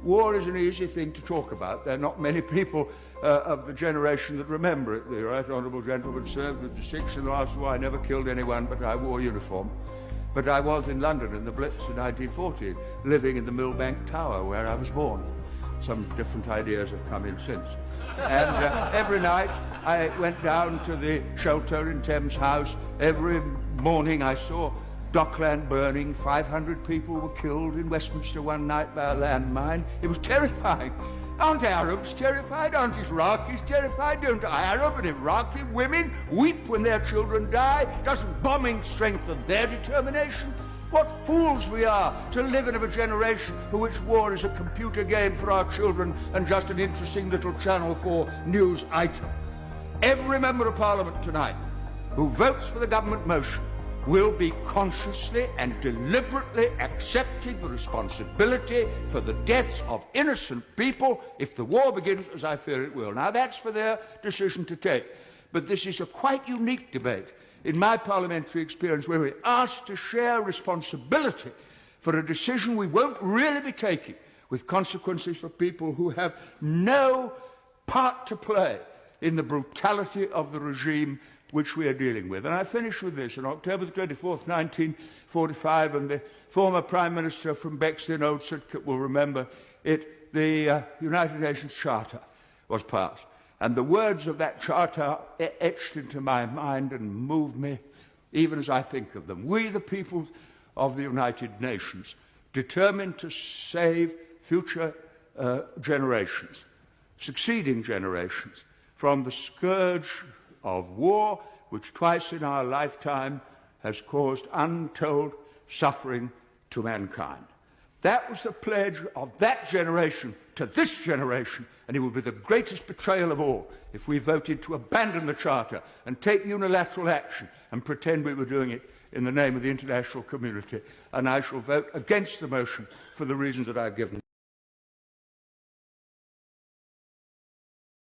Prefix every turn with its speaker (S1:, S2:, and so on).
S1: war is an easy thing to talk about. There are not many people of the generation that remember it. The right honourable gentleman served with distinction in the last war. I never killed anyone, but I wore uniform. But I was in London in the Blitz in 1940, living in the Millbank Tower where I was born. Some different ideas have come in since. And every night I went down to the shelter in Thames House. Every morning I saw Dockland burning. 500 people were killed in Westminster one night by a landmine. It was terrifying. Aren't Arabs terrified? Aren't Iraqis terrified? Don't Arab and Iraqi women weep when their children die? Doesn't bombing strengthen their determination? What fools we are to live in a generation for which war is a computer game for our children and just an interesting little Channel 4 news item. Every member of Parliament tonight who votes for the government motion will be consciously and deliberately accepting the responsibility for the deaths of innocent people if the war begins, as I fear it will. Now, that's for their decision to take. But this is a quite unique debate in my parliamentary experience where we're asked to share responsibility for a decision we won't really be taking, with consequences for people who have no part to play in the brutality of the regime which we are dealing with. And I finish with this. On October the 24th, 1945, and the former Prime Minister from Bexley, Old Sidcup, will remember it, the United Nations Charter was passed. And the words of that charter are etched into my mind and move me even as I think of them. We, the people of the United Nations, determined to save future generations, succeeding generations, from the scourge of war, which twice in our lifetime has caused untold suffering to mankind. That was the pledge of that generation to this generation, and it would be the greatest betrayal of all if we voted to abandon the Charter and take unilateral action and pretend we were doing it in the name of the international community. And I shall vote against the motion for the reasons that I've given.